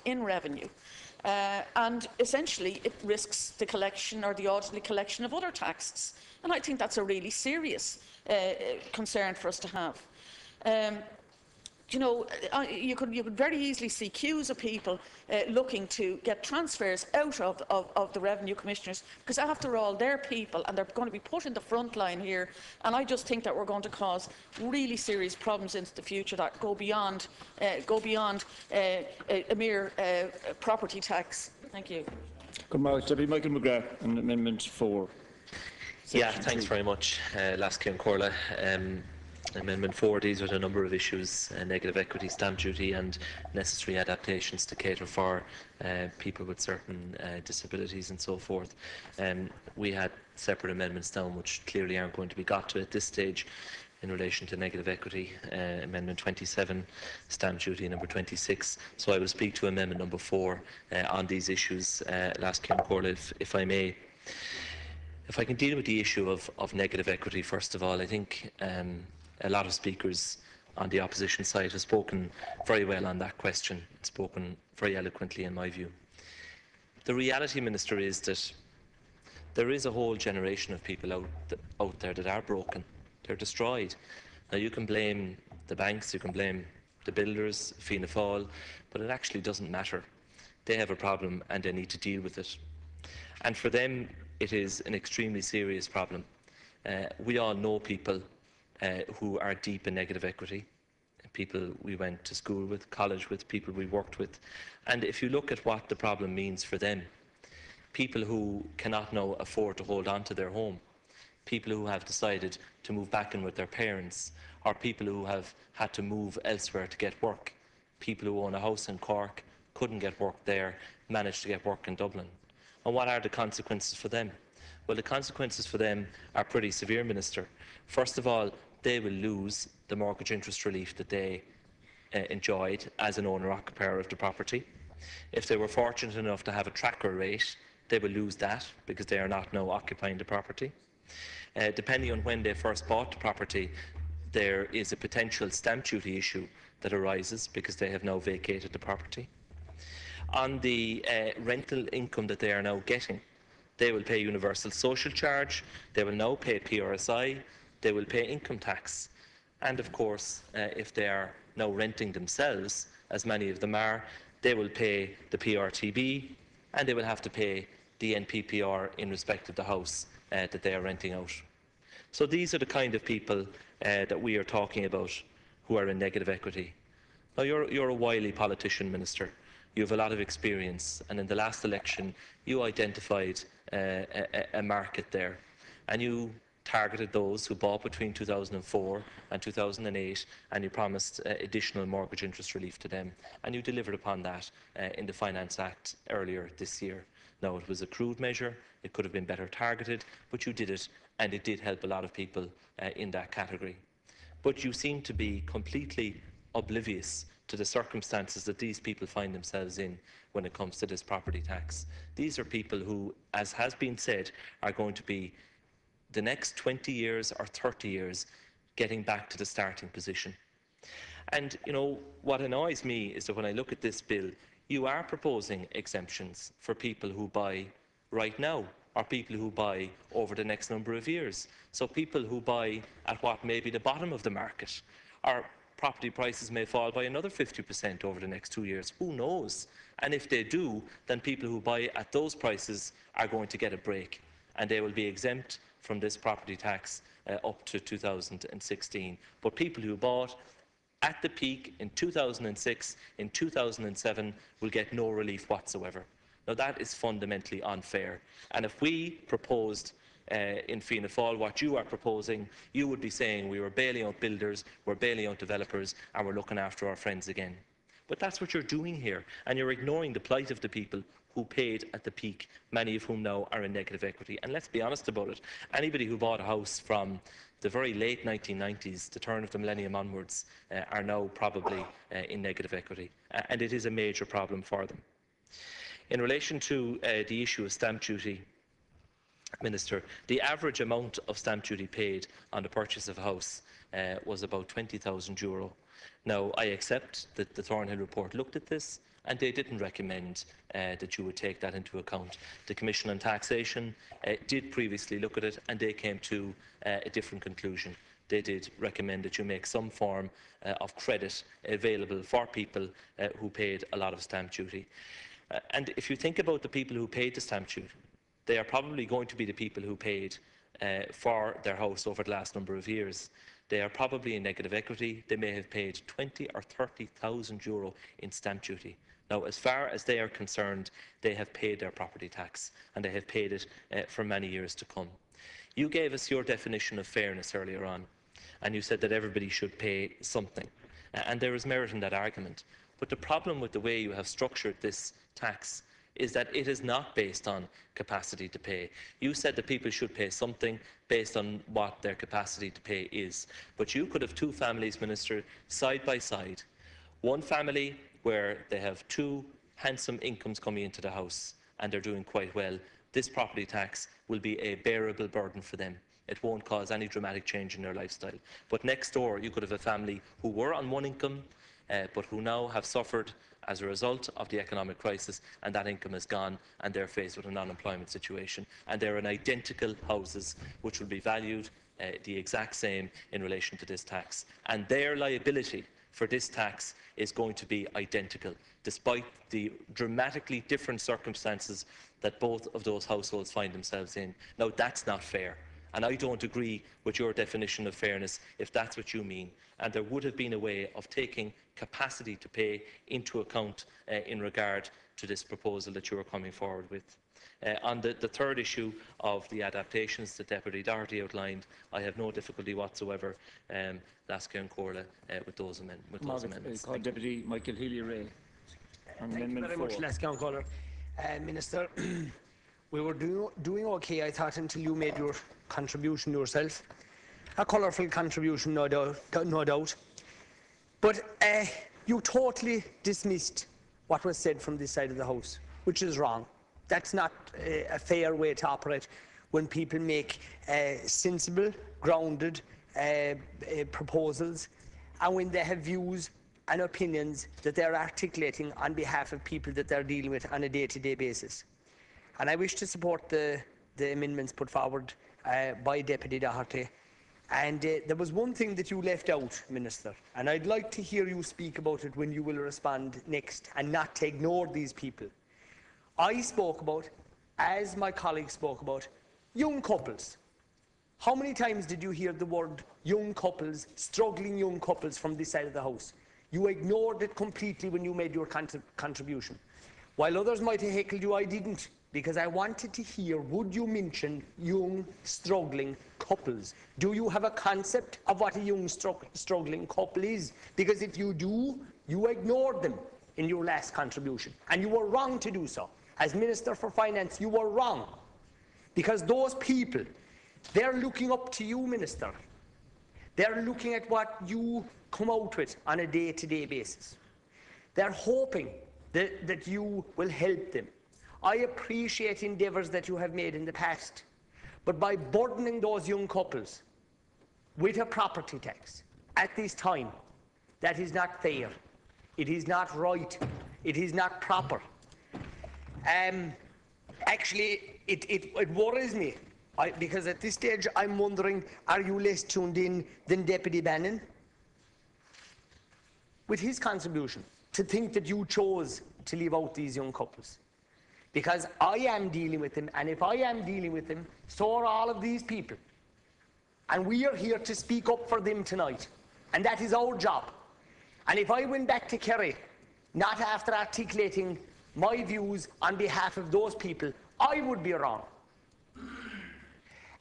in revenue. And essentially it risks the collection or the orderly collection of other taxes. And I think that's a really serious concern for us to have. You know, you could very easily see queues of people looking to get transfers out of the revenue commissioners, because after all, they're people and they're going to be put in the front line here. And I just think that we're going to cause really serious problems into the future that go beyond a mere property tax. Thank you. Deputy Michael McGrath on Amendment 4. Yeah, thanks very much, Lasky Corla. Amendment 4 deals with a number of issues, negative equity, stamp duty and necessary adaptations to cater for people with certain disabilities and so forth. We had separate amendments down which clearly aren't going to be got to at this stage in relation to negative equity, Amendment 27, stamp duty number 26. So I will speak to Amendment number 4 on these issues, Lasky Corla, if I may. If I can deal with the issue of negative equity, first of all, I think a lot of speakers on the opposition side have spoken very well on that question, spoken very eloquently in my view. The reality, Minister, is that there is a whole generation of people out there that are broken. They're destroyed. Now you can blame the banks, you can blame the builders, Fianna Fáil, but it actually doesn't matter. They have a problem and they need to deal with it. And for them, it is an extremely serious problem. We all know people who are deep in negative equity, people we went to school with, college with, people we worked with. And if you look at what the problem means for them, people who cannot now afford to hold on to their home, people who have decided to move back in with their parents, or people who have had to move elsewhere to get work, people who own a house in Cork, couldn't get work there, managed to get work in Dublin. And what are the consequences for them? Well, the consequences for them are pretty severe, Minister. First of all, they will lose the mortgage interest relief that they enjoyed as an owner-occupier of the property. If they were fortunate enough to have a tracker rate, they will lose that because they are not now occupying the property. Depending on when they first bought the property, there is a potential stamp duty issue that arises because they have now vacated the property. On the rental income that they are now getting, they will pay universal social charge, they will now pay PRSI, they will pay income tax. And of course, if they are now renting themselves, as many of them are, they will pay the PRTB and they will have to pay the NPPR in respect of the house that they are renting out. So these are the kind of people that we are talking about who are in negative equity. Now you're a wily politician, Minister. You have a lot of experience, and in the last election you identified a market there and you targeted those who bought between 2004 and 2008 and you promised additional mortgage interest relief to them, and you delivered upon that in the Finance Act earlier this year. Now it was a crude measure, it could have been better targeted, but you did it and it did help a lot of people in that category. But you seem to be completely oblivious to the circumstances that these people find themselves in when it comes to this property tax. These are people who, as has been said, are going to be the next 20 years or 30 years getting back to the starting position. And you know, what annoys me is that when I look at this bill, you are proposing exemptions for people who buy right now, or people who buy over the next number of years. So people who buy at what may be the bottom of the market, or property prices may fall by another 50% over the next 2 years. Who knows? And if they do, then people who buy at those prices are going to get a break, and they will be exempt from this property tax up to 2016. But people who bought at the peak in 2006, in 2007, will get no relief whatsoever. Now that is fundamentally unfair. And if we proposed in Fianna Fáil what you are proposing, you would be saying we were bailing out builders, we're bailing out developers, and we're looking after our friends again. But that's what you're doing here, and you're ignoring the plight of the people who paid at the peak, many of whom now are in negative equity. And let's be honest about it, anybody who bought a house from the very late 1990s, the turn of the millennium onwards, are now probably in negative equity, and it is a major problem for them. In relation to the issue of stamp duty, Minister, the average amount of stamp duty paid on the purchase of a house was about €20,000. Now, I accept that the Thornhill report looked at this and they didn't recommend that you would take that into account. The Commission on Taxation did previously look at it, and they came to a different conclusion. They did recommend that you make some form of credit available for people who paid a lot of stamp duty. And if you think about the people who paid the stamp duty, they are probably going to be the people who paid for their house over the last number of years. They are probably in negative equity. They may have paid 20 or 30,000 euro in stamp duty. Now, as far as they are concerned, they have paid their property tax, and they have paid it for many years to come. You gave us your definition of fairness earlier on, and you said that everybody should pay something. And there is merit in that argument. But the problem with the way you have structured this tax is that it is not based on capacity to pay. You said that people should pay something based on what their capacity to pay is. But you could have two families, Minister, side by side. One family where they have two handsome incomes coming into the house and they're doing quite well. This property tax will be a bearable burden for them. It won't cause any dramatic change in their lifestyle. But next door, you could have a family who were on one income, but who now have suffered as a result of the economic crisis, and that income is gone, and they're faced with an unemployment situation. And they're in identical houses, which will be valued the exact same in relation to this tax. And their liability for this tax is going to be identical, despite the dramatically different circumstances that both of those households find themselves in. Now, that's not fair. And I don't agree with your definition of fairness if that's what you mean. And there would have been a way of taking capacity to pay into account in regard to this proposal that you are coming forward with. On the third issue of the adaptations that Deputy Doherty outlined, I have no difficulty whatsoever, Lasca Corla, with those amendments. Deputy Michael Healy-Rae. Thank you very much, Lasca Corla. Minister, we were doing okay, I thought, until you made your contribution yourself. A colourful contribution, no doubt. But you totally dismissed what was said from this side of the House, which is wrong. That's not a fair way to operate when people make sensible, grounded proposals, and when they have views and opinions that they're articulating on behalf of people that they're dealing with on a day-to-day basis. And I wish to support the amendments put forward by Deputy Doherty. And there was one thing that you left out, Minister, and I'd like to hear you speak about it when you will respond next, and not to ignore these people. I spoke about, as my colleague spoke about, young couples. How many times did you hear the word young couples, struggling young couples from this side of the House? You ignored it completely when you made your contribution. While others might have heckled you, I didn't, because I wanted to hear, would you mention young, struggling couples? Do you have a concept of what a young, struggling couple is? Because if you do, you ignored them in your last contribution, and you were wrong to do so. As Minister for Finance, you were wrong, because those people, they're looking up to you, Minister. They're looking at what you come out with on a day-to-day basis. They're hoping that you will help them. I appreciate endeavours that you have made in the past, but by burdening those young couples with a property tax at this time, that is not fair. It is not right. It is not proper. Actually, it worries me, because at this stage I'm wondering, are you less tuned in than Deputy Bannon with his contribution, to think that you chose to leave out these young couples? Because I am dealing with them, and if I am dealing with them, so are all of these people. And we are here to speak up for them tonight, and that is our job. And if I went back to Kerry, not after articulating my views on behalf of those people, I would be wrong.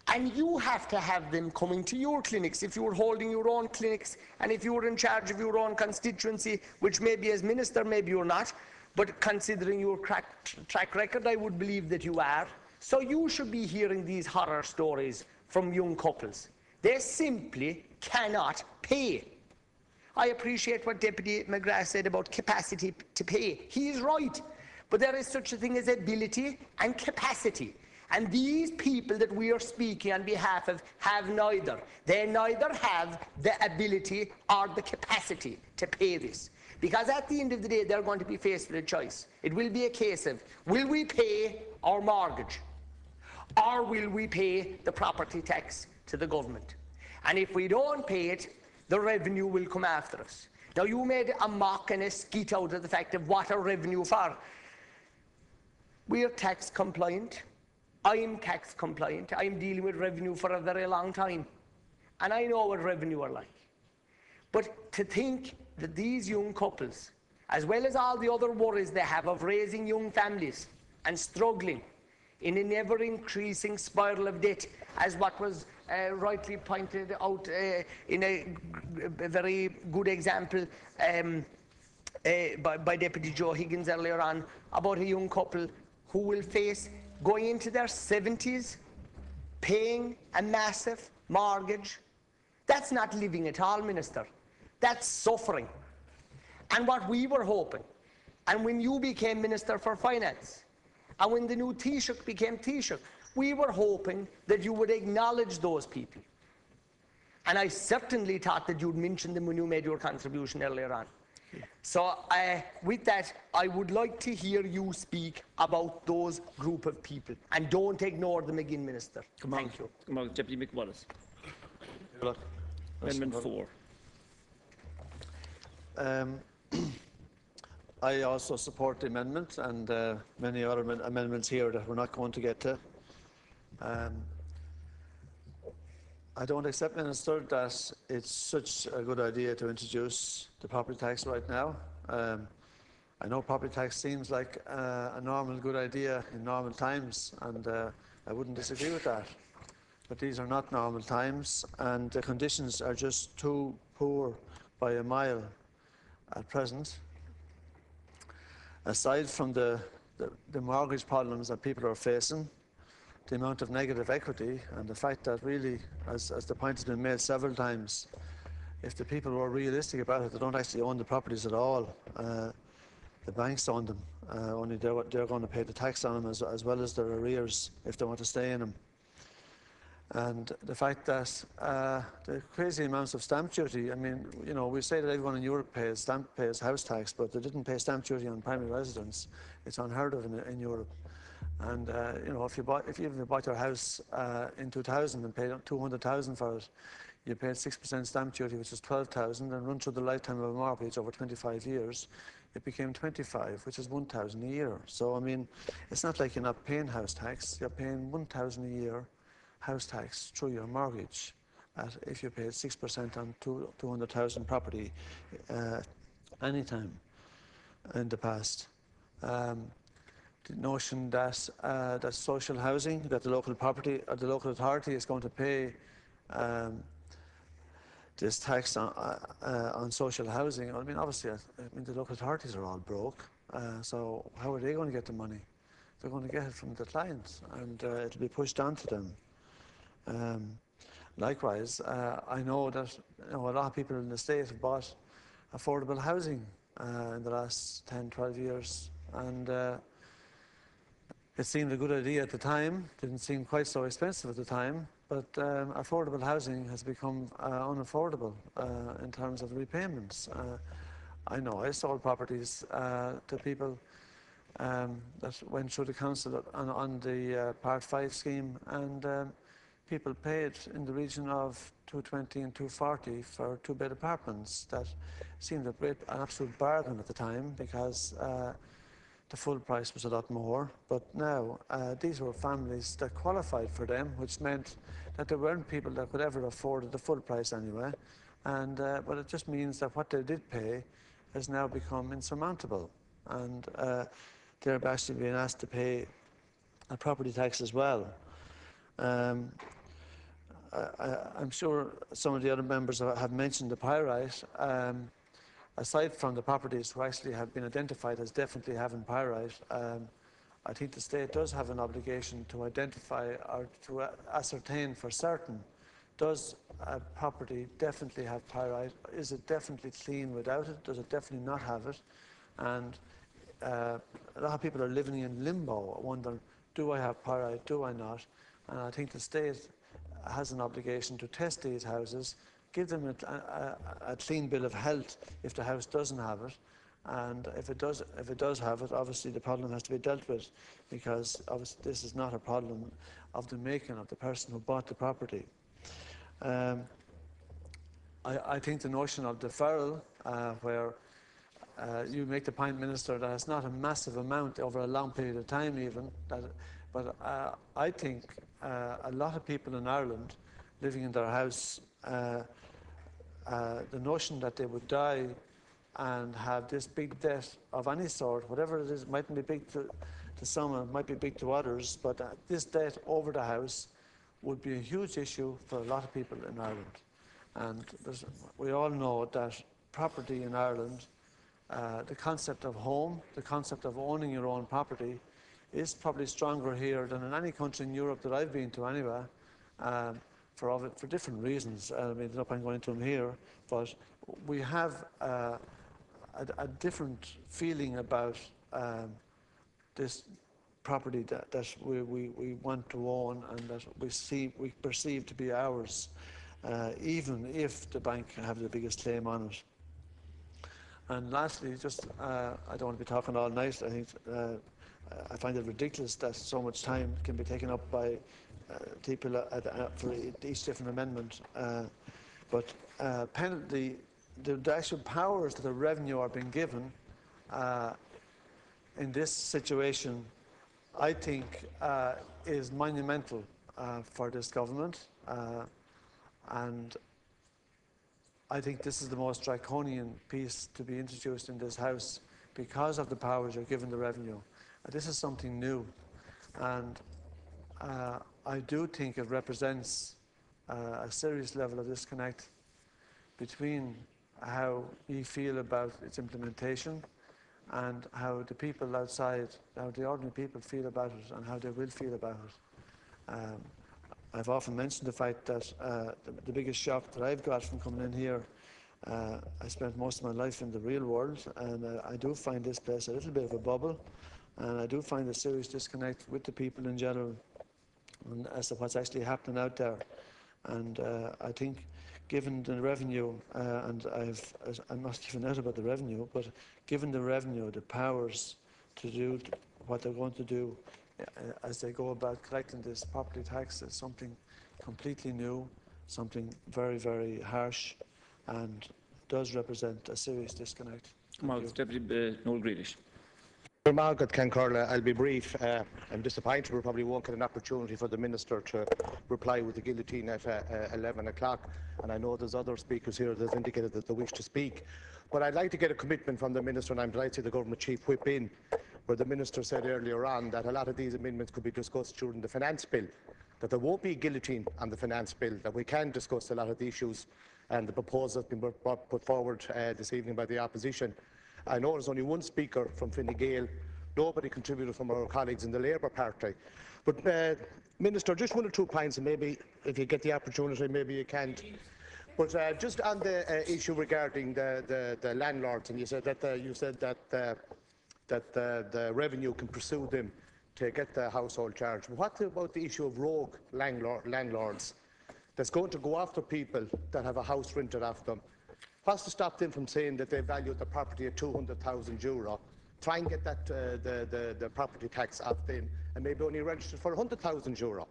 And you have to have them coming to your clinics if you were holding your own clinics, and if you were in charge of your own constituency, which maybe as Minister, maybe you're not, but considering your track record, I would believe that you are. So you should be hearing these horror stories from young couples. They simply cannot pay. I appreciate what Deputy McGrath said about capacity to pay. He is right. But there is such a thing as ability and capacity. And these people that we are speaking on behalf of have neither. They neither have the ability or the capacity to pay this. Because at the end of the day, they're going to be faced with a choice. It will be a case of, will we pay our mortgage, or will we pay the property tax to the government? And if we don't pay it, the revenue will come after us. Now, you made a mock and a skit out of the fact of what a revenue for. We are tax compliant. I'm tax compliant. I'm dealing with revenue for a very long time. And I know what revenue are like. But to think that these young couples, as well as all the other worries they have of raising young families and struggling in an ever-increasing spiral of debt, as what was rightly pointed out in a very good example by Deputy Joe Higgins earlier on, about a young couple who will face going into their 70s, paying a massive mortgage. That's not living at all, Minister. That's suffering. And what we were hoping, and when you became Minister for Finance, and when the new Taoiseach became Taoiseach, we were hoping that you would acknowledge those people. And I certainly thought that you'd mention them when you made your contribution earlier on. So with that, I would like to hear you speak about those group of people. And don't ignore them again, Minister. Thank you. Come on, Deputy McWallace. Amendment 4. I also support the amendment and many other amendments here that we're not going to get to. I don't accept, Minister, that it's such a good idea to introduce the property tax right now. I know property tax seems like a normal good idea in normal times, and I wouldn't disagree with that. But these are not normal times, and the conditions are just too poor by a mile at present. Aside from the mortgage problems that people are facing, the amount of negative equity, and the fact that really, as the point has been made several times, if the people were realistic about it, they don't actually own the properties at all. The banks own them, only they're going to pay the tax on them as well as their arrears if they want to stay in them. And the fact that the crazy amounts of stamp duty, I mean, you know, we say that everyone in Europe pays house tax, but they didn't pay stamp duty on primary residence. It's unheard of in Europe. And you know, if you bought your house in 2000 and paid 200,000 for it, you paid 6% stamp duty, which is 12,000, and run through the lifetime of a mortgage over 25 years, it became 25, which is 1,000 a year. So I mean, it's not like you're not paying house tax; you're paying 1,000 a year house tax through your mortgage. If you paid 6% on 200,000 property anytime in the past. The notion that that social housing, that the local property or the local authority is going to pay this tax on social housing. I mean, obviously, the local authorities are all broke. So how are they going to get the money? They're going to get it from the clients, and it'll be pushed on to them. Likewise, I know that a lot of people in the state have bought affordable housing in the last 10, 12 years, and it seemed a good idea at the time. Didn't seem quite so expensive at the time, but affordable housing has become unaffordable in terms of repayments. I know I sold properties to people that went through the council on the Part 5 scheme, and people paid in the region of 220 and 240 for two-bed apartments. That seemed an absolute bargain at the time, because the full price was a lot more. But now these were families that qualified for them, which meant that there weren't people that could ever afford the full price anyway. And but it just means that what they did pay has now become insurmountable, and they're actually being asked to pay a property tax as well. I'm sure some of the other members have mentioned the pyrite. Aside from the properties who actually have been identified as definitely having pyrite, I think the state does have an obligation to identify or to ascertain for certain, does a property definitely have pyrite? Is it definitely clean without it? Does it definitely not have it? And a lot of people are living in limbo, wondering, do I have pyrite, do I not? And I think the state has an obligation to test these houses give them a clean bill of health if the house doesn't have it. And if it does have it, obviously the problem has to be dealt with, because obviously this is not a problem of the making of the person who bought the property. I think the notion of deferral, where you make the point, Minister, that it's not a massive amount over a long period of time even, but I think a lot of people in Ireland living in their house, the notion that they would die and have this big debt of any sort, whatever it is, it mightn't be big to some, it might be big to others, but this debt over the house would be a huge issue for a lot of people in Ireland. And we all know that property in Ireland, the concept of home, the concept of owning your own property, is probably stronger here than in any country in Europe that I've been to anyway, for different reasons. I mean, there's no point going into them here, but we have a different feeling about this property that we want to own and that we perceive to be ours, even if the bank have the biggest claim on it. And lastly, just I don't want to be talking all night. I think I find it ridiculous that so much time can be taken up by people for each different amendment. But penalty, the actual powers that the revenue are being given in this situation, I think, is monumental for this government, and I think this is the most draconian piece to be introduced in this House because of the powers you're given the revenue. This is something new, and I do think it represents a serious level of disconnect between how we feel about its implementation and how the people outside, how the ordinary people feel about it and how they will feel about it. I've often mentioned the fact that the biggest shock that I've got from coming in here, I spent most of my life in the real world, and I do find this place a little bit of a bubble, and I do find a serious disconnect with the people in general and as to what's actually happening out there. And I think given the revenue, and I'm not giving out about the revenue, but given the revenue, the powers to do what they're going to do as they go about collecting this property tax is something completely new, something very, very harsh, and does represent a serious disconnect. Deputy Noel Grealish. Margaret Cancorla, I'll be brief. I'm disappointed we probably won't get an opportunity for the Minister to reply with the guillotine at 11 o'clock, and I know there's other speakers here that have indicated that they wish to speak. But I'd like to get a commitment from the Minister, and I'm delighted to see the Government Chief Whip in, where the Minister said earlier on that a lot of these amendments could be discussed during the finance bill, that there won't be a guillotine on the finance bill, that we can discuss a lot of the issues and the proposals have been put forward this evening by the opposition. I know there's only one speaker from Fine Gael. Nobody contributed from our colleagues in the Labour Party. But, Minister, just one or two points, and maybe if you get the opportunity, maybe you can't. But just on the issue regarding the landlords, and you said that the revenue can pursue them to get the household charge. But what about the issue of rogue landlords that's going to go after people that have a house rented off them? What's to stop them from saying that they value the property at €200,000, try and get that the property tax off them, and maybe only register for €100,000?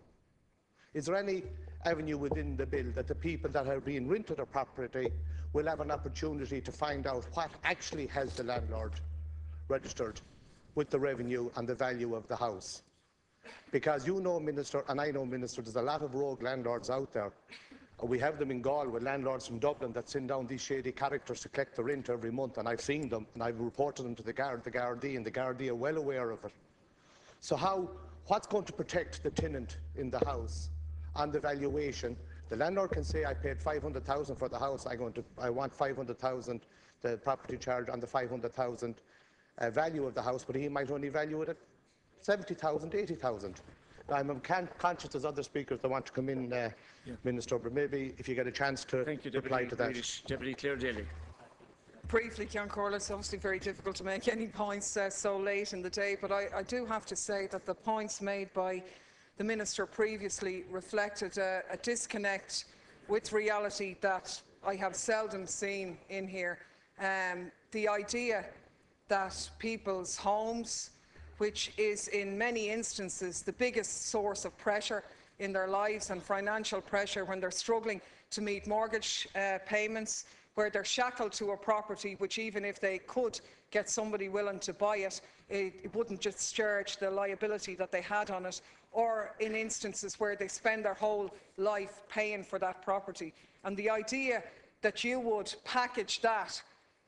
Is there any avenue within the bill that the people that are being rented a property will have an opportunity to find out what actually has the landlord registered with the revenue and the value of the house? Because you know, Minister, and I know, Minister, there's a lot of rogue landlords out there. We have them in Galway, landlords from Dublin that send down these shady characters to collect the rent every month, and I've seen them, and I've reported them to the Gardaí, and the Gardaí are well aware of it. So what's going to protect the tenant in the house on the valuation? The landlord can say, I paid 500,000 for the house, I want 500,000 the property charge on the 500,000 value of the house, but he might only value it at 70,000, 80,000. I'm conscious there's other speakers that want to come in, Minister, but maybe if you get a chance to reply to that. Deputy Claire Daly. Briefly, Ceann Comhairle, it's obviously very difficult to make any points so late in the day, but I do have to say that the points made by the Minister previously reflected a disconnect with reality that I have seldom seen in here. The idea that people's homes, which is in many instances the biggest source of pressure in their lives and financial pressure when they're struggling to meet mortgage payments, where they're shackled to a property which, even if they could get somebody willing to buy it, it wouldn't discharge the liability that they had on it, or in instances where they spend their whole life paying for that property. And the idea that you would package that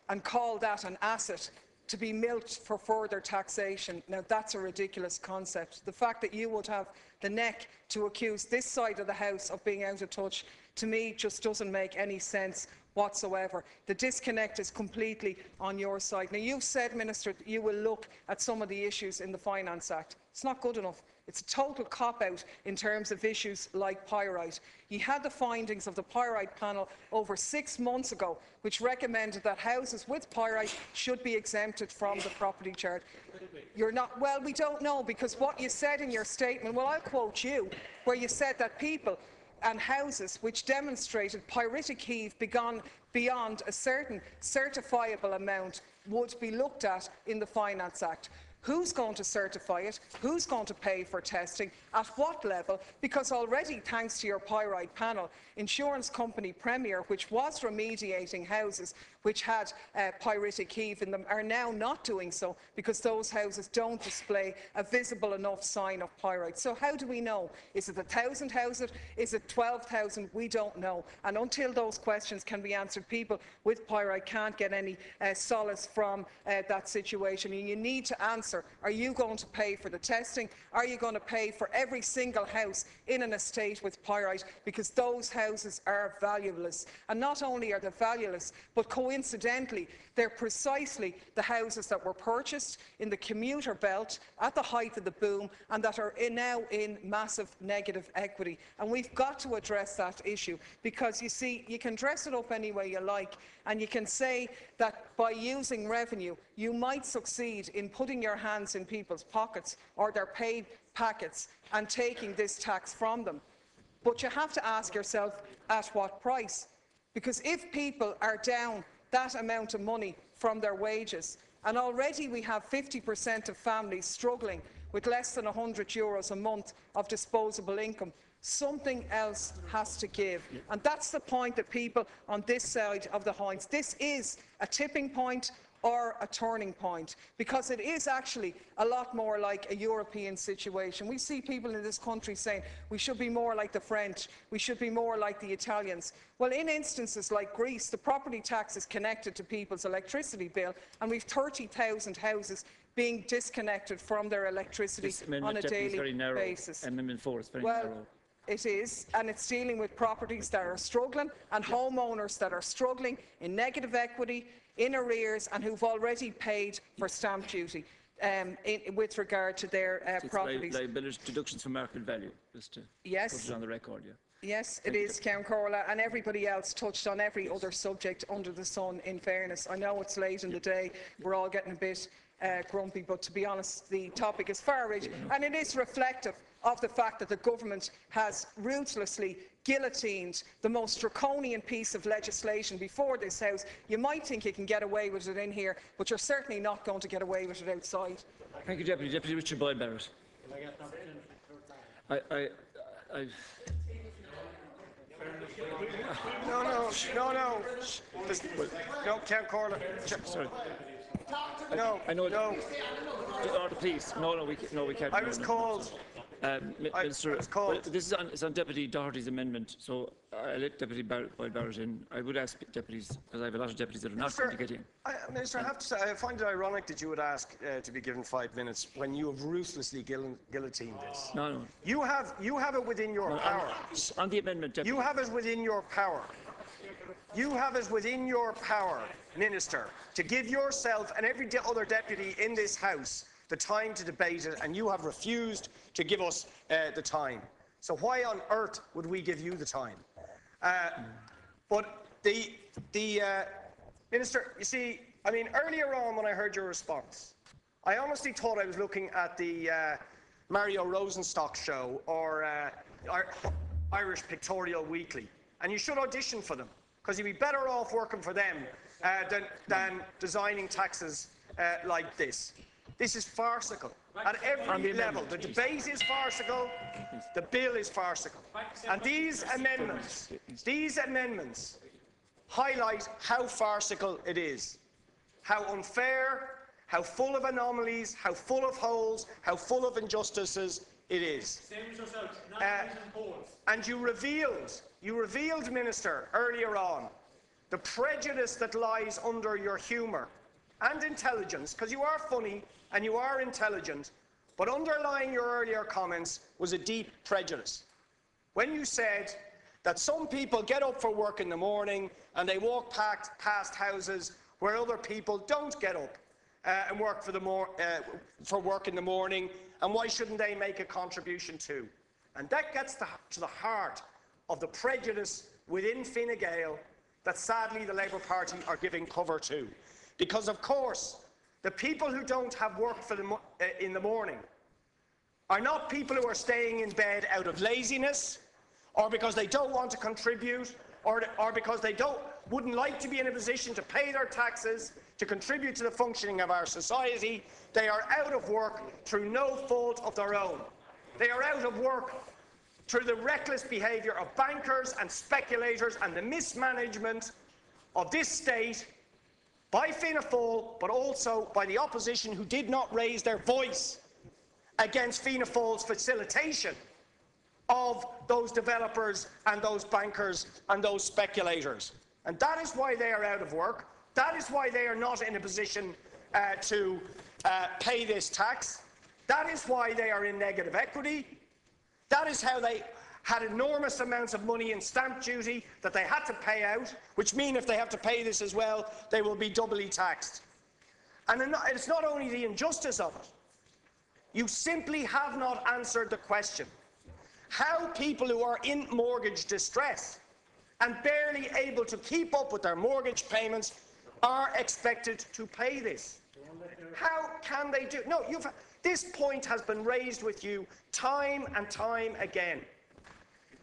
and call that an asset to be milked for further taxation, now that's a ridiculous concept. The fact that you would have the neck to accuse this side of the House of being out of touch, to me, just doesn't make any sense whatsoever. The disconnect is completely on your side. Now, you've said, Minister, that you will look at some of the issues in the Finance Act. It's not good enough. It's a total cop-out in terms of issues like pyrite. You had the findings of the pyrite panel over 6 months ago, which recommended that houses with pyrite should be exempted from the property charge. You're not, well, we don't know, because what you said in your statement, well, I'll quote you, where you said that people and houses which demonstrated pyritic heave beyond a certain certifiable amount would be looked at in the Finance Act. Who's going to certify it? Who's going to pay for testing? At what level? Because already, thanks to your pyrite panel, insurance company Premier, which was remediating houses which had pyritic heave in them, are now not doing so because those houses don't display a visible enough sign of pyrite. So how do we know? Is it 1,000 houses? Is it 12,000? We don't know. And until those questions can be answered, people with pyrite can't get any solace from that situation. And you need to answer, are you going to pay for the testing? Are you going to pay for every single house in an estate with pyrite? Because those houses are valueless. And not only are they valueless, but coincidentally, they're precisely the houses that were purchased in the commuter belt at the height of the boom and that are now in massive negative equity. And we've got to address that issue, because you see, you can dress it up any way you like, and you can say that by using revenue, you might succeed in putting your hands in people's pockets or their paid packets and taking this tax from them. But you have to ask yourself, at what price? Because if people are down that amount of money from their wages, and already we have 50% of families struggling with less than €100 a month of disposable income, something else has to give. And that's the point that people on this side of the Hoynes, this is a tipping point or a turning point, because it is actually a lot more like a European situation. We see people in this country saying we should be more like the French, we should be more like the Italians. Well, in instances like Greece, the property tax is connected to people's electricity bill, and we've 30,000 houses being disconnected from their electricity on a daily basis. Amendment 4 is very narrow. It is, and it's dealing with properties that are struggling and homeowners that are struggling in negative equity, in arrears, and who've already paid for stamp duty with regard to their properties. Liability deductions for market value, just to put it on the record. Yes, it is, Count Corla, and everybody else touched on every other subject under the sun, in fairness. I know it's late in the day, we're all getting a bit grumpy, but to be honest, the topic is far rich, and it is reflective of the fact that the government has ruthlessly guillotined the most draconian piece of legislation before this House. You might think you can get away with it in here, but you're certainly not going to get away with it outside. Thank you, Deputy. Deputy Richard Boyd-Barrett. No, Count Corla. Sorry. No, I know. no. Order, please. No, we can't. I was called. Minister, was called. This is on Deputy Doherty's amendment, so I let Deputy Boyd-Barrett in. I would ask deputies, because I have a lot of deputies that are not going to get in. Minister, I have to say, I find it ironic that you would ask to be given 5 minutes when you have ruthlessly guillotined this. No. You have it within your power. On the amendment, Deputy. You have it within your power. You have it within your power, Minister, to give yourself and every other deputy in this House the time to debate it, and you have refused to give us the time. So why on earth would we give you the time? But the Minister, you see, I mean, earlier on when I heard your response, I honestly thought I was looking at the Mario Rosenstock show or Irish Pictorial Weekly, and you should audition for them. because you'd be better off working for them than designing taxes like this. This is farcical. At every level, the debate is farcical, the bill is farcical. And these amendments highlight how farcical it is, how unfair, how full of anomalies, how full of holes, how full of injustices it is. And you revealed, Minister, earlier on, the prejudice that lies under your humour and intelligence, because you are funny and you are intelligent, but underlying your earlier comments was a deep prejudice. When you said that some people get up for work in the morning and they walk past houses where other people don't get up and work for work in the morning, and why shouldn't they make a contribution too? And that gets to the heart of the prejudice within Fine Gael that sadly the Labour Party are giving cover to. Because of course, the people who don't have work in the morning are not people who are staying in bed out of laziness, or because they don't want to contribute, or because they wouldn't like to be in a position to pay their taxes, to contribute to the functioning of our society. They are out of work through no fault of their own. They are out of work through the reckless behaviour of bankers and speculators and the mismanagement of this state by Fianna Fáil, but also by the opposition who did not raise their voice against Fianna Fáil's facilitation of those developers and those bankers and those speculators. And that is why they are out of work. That is why they are not in a position to pay this tax. That is why they are in negative equity. That is how they had enormous amounts of money in stamp duty that they had to pay out, which mean if they have to pay this as well, they will be doubly taxed. And it's not only the injustice of it. You simply have not answered the question how people who are in mortgage distress and barely able to keep up with their mortgage payments are expected to pay this. How can they do? No, this point has been raised with you time and time again.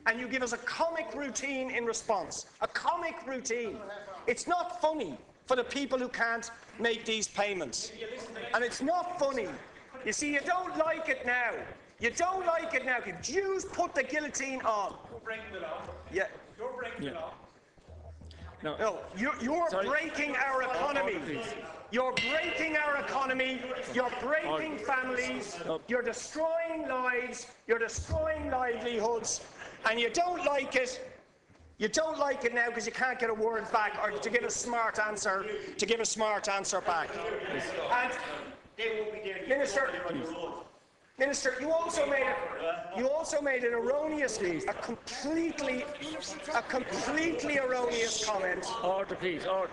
And you give us a comic routine in response. A comic routine. It's not funny for the people who can't make these payments. And it's not funny. You see, you don't like it now. You don't like it now. If Jews put the guillotine on. You're breaking the law. Yeah. You're breaking the law. No, you're breaking our economy. You're breaking our economy. You're breaking families. You're destroying lives. You're destroying livelihoods. And you don't like it. You don't like it now because you can't get a word back or to give a smart answer. To give a smart answer back. And Minister, you also made an erroneous, a completely erroneous comment. Order, please. Order.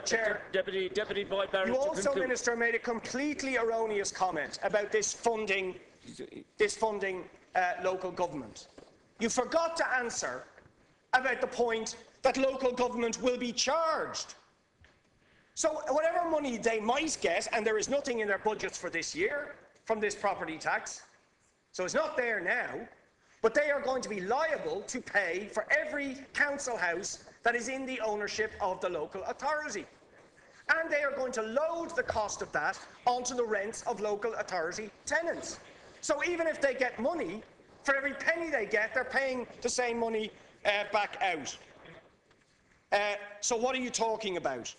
Chair. Deputy Boyd Barrett. You also, Minister, made a completely erroneous comment about this funding local government. You forgot to answer about the point that local government will be charged. So whatever money they might get, and there is nothing in their budgets for this year from this property tax, so it's not there now, but they are going to be liable to pay for every council house that is in the ownership of the local authority. And they are going to load the cost of that onto the rents of local authority tenants. So even if they get money, for every penny they get, they're paying the same money back out. So what are you talking about?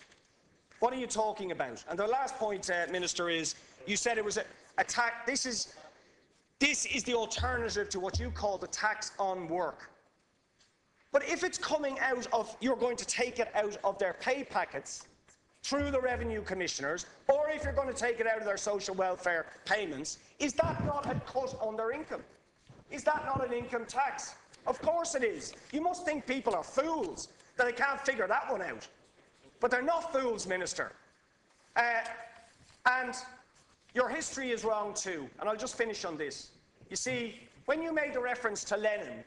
What are you talking about? And the last point, Minister, is you said it was a tax. This is the alternative to what you call the tax on work. But if it's coming out of, you're going to take it out of their pay packets through the revenue commissioners, or if you're going to take it out of their social welfare payments, is that not a cut on their income? Is that not an income tax? Of course it is. You must think people are fools that they can't figure that one out. But they're not fools, Minister. And your history is wrong too. And I'll just finish on this. You see, when you made the reference to Lenin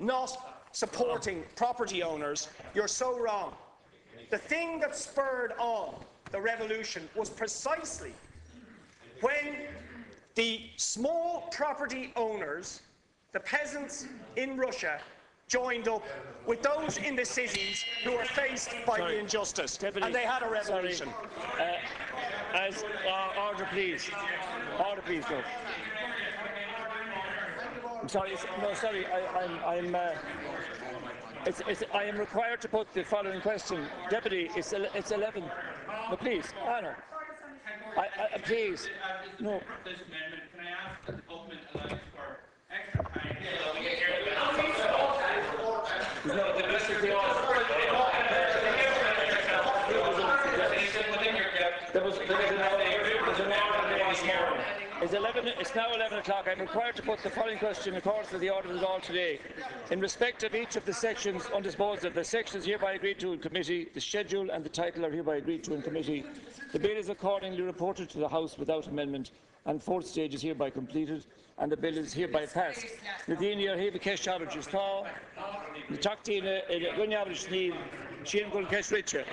not supporting property owners, you're so wrong. The thing that spurred on the revolution was precisely when the small property owners, the peasants in Russia, joined up with those in the cities who were faced by the injustice, and they had a revolution. Order, please. Order, please, no. I'm sorry. No, sorry. I am required to put the following question. Deputy, it's 11. No, please. No. Please. No. Can I ask that the government allows for extra time? This is the order. There was an order this morning. It's now 11 o'clock. I'm required to put the following question in accordance with the order of the law today. In respect of each of the sections undisposed of, the section is hereby agreed to in committee, the schedule and the title are hereby agreed to in committee. The bill is accordingly reported to the House without amendment, and fourth stage is hereby completed, and the bill is hereby passed. Nadine, you're here because Charlotte is tall. The Tactina, Gunyavich Neil, Sheen Gulkesh Richard.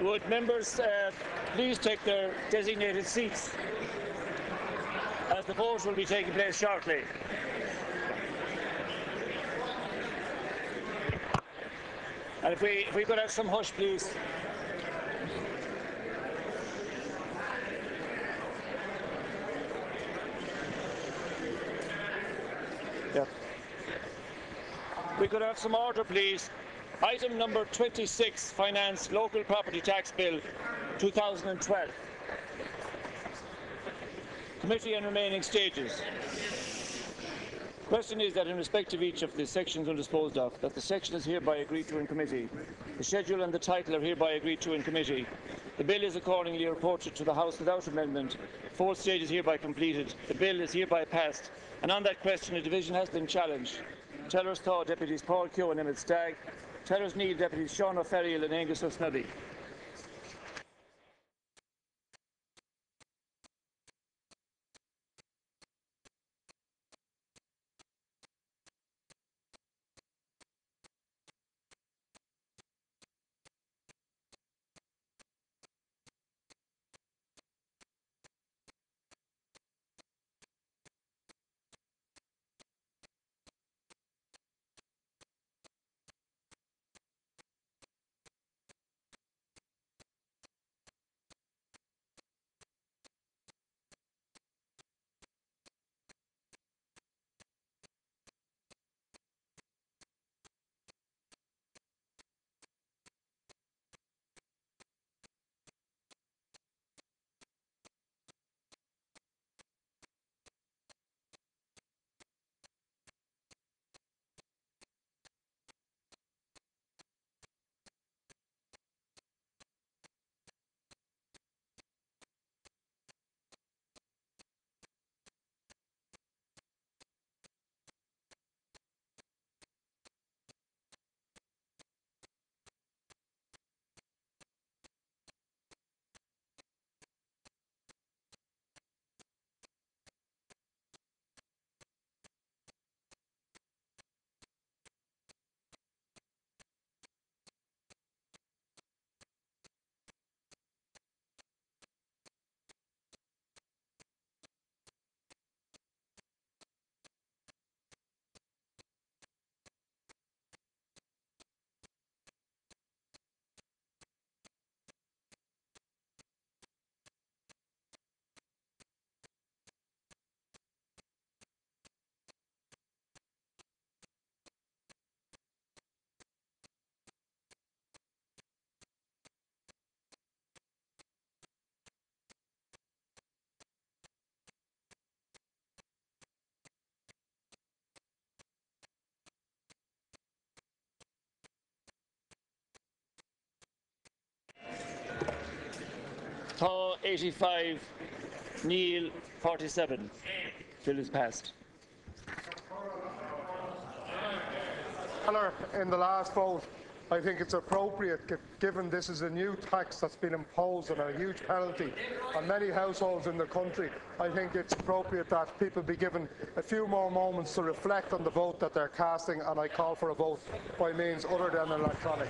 Would members please take their designated seats, as the vote will be taking place shortly. And if we could have some hush, please. Yep. We could have some order, please. Item number 26, Finance Local Property Tax Bill 2012. Committee and remaining stages. Question is that in respect of each of the sections undisposed of, that the section is hereby agreed to in committee. The schedule and the title are hereby agreed to in committee. The bill is accordingly reported to the House without amendment. Fourth stage is hereby completed. The bill is hereby passed. And on that question, a division has been challenged. Tellers Thaw, Deputies Paul Keogh and Emmett Stagg. Tellers Neil, Deputies Sean O'Ferrill and Angus O'Snuddy. Thaw 85, Neil 47. Bill is passed. In the last vote, I think it's appropriate, given this is a new tax that's been imposed and a huge penalty on many households in the country. I think it's appropriate that people be given a few more moments to reflect on the vote that they're casting, and I call for a vote by means other than electronic.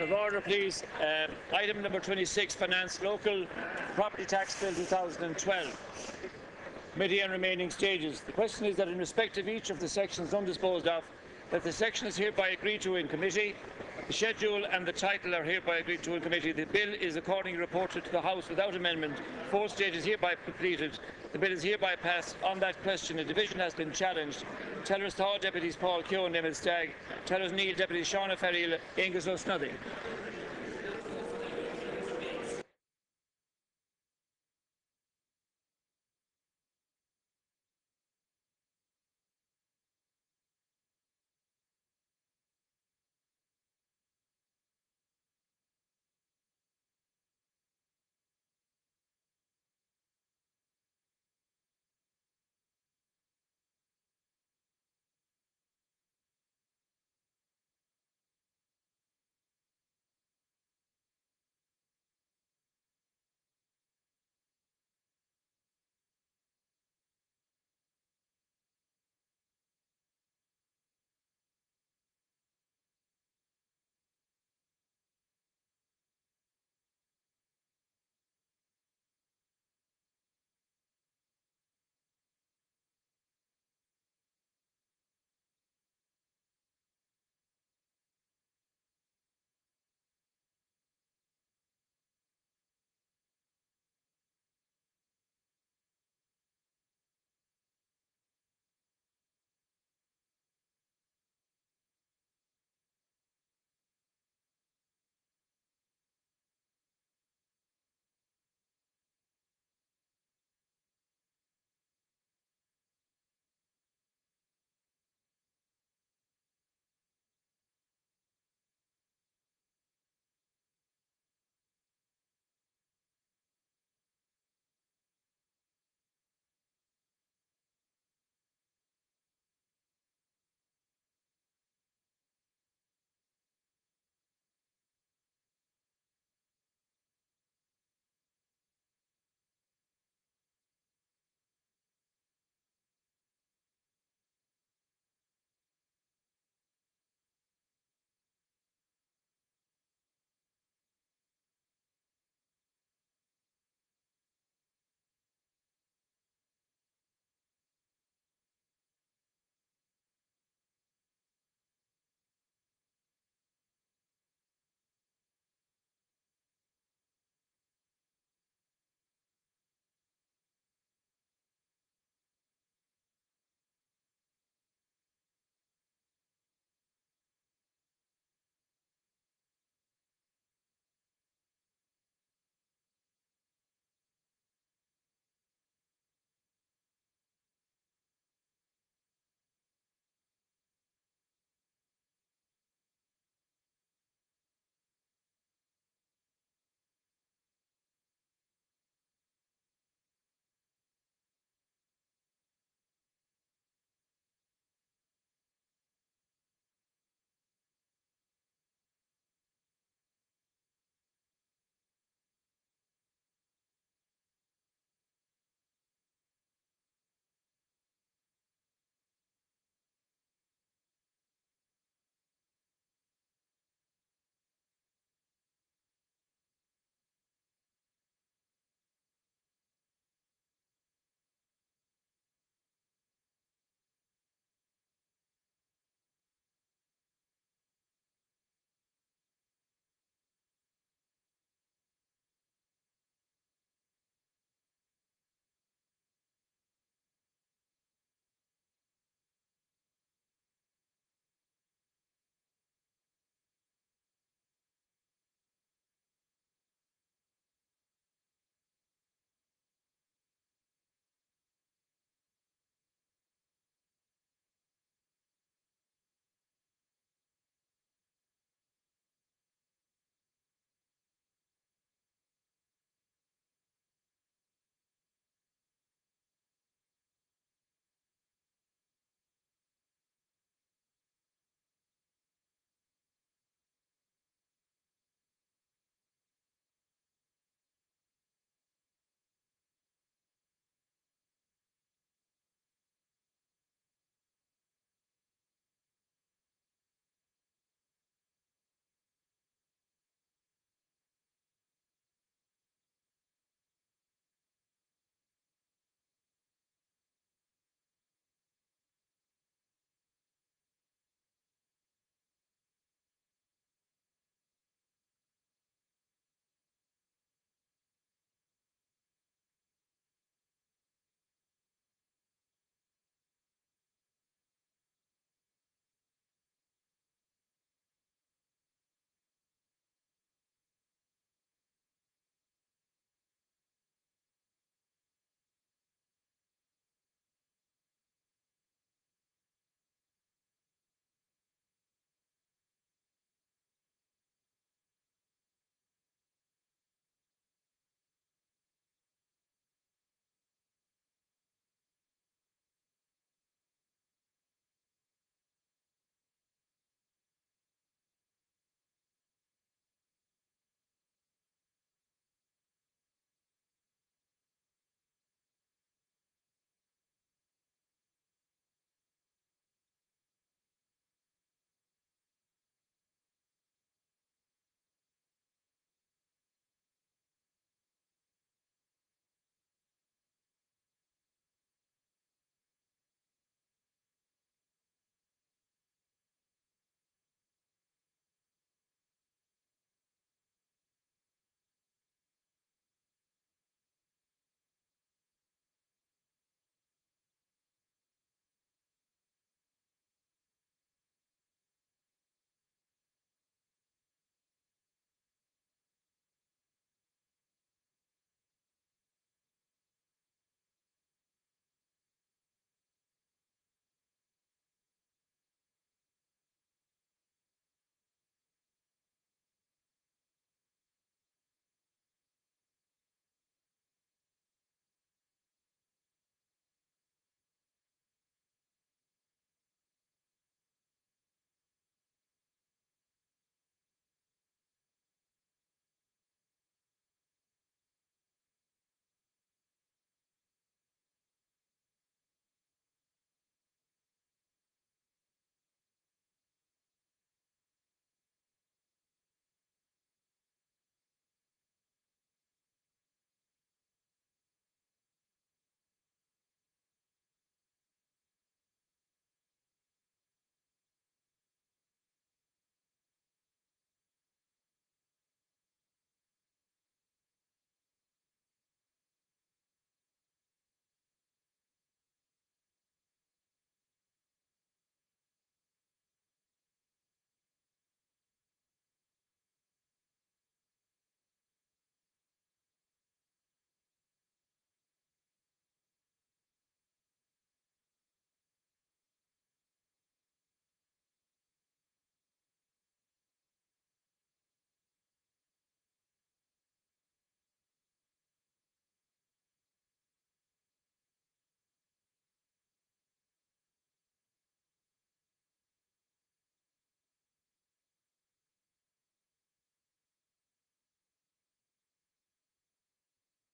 of order, please. Item number 26, Finance Local Property Tax Bill 2012. Committee and remaining stages. The question is that in respect of each of the sections undisposed of, that the section is hereby agreed to in committee. The schedule and the title are hereby agreed to in committee. The bill is accordingly reported to the House without amendment. 4 stages hereby completed. The bill is hereby passed. On that question, a division has been challenged. Tellers Thaw Deputies Paul Keoghan, Emil Stagg. Tellers Neil Deputy Shauna Ferriel, Angus O'Snothy.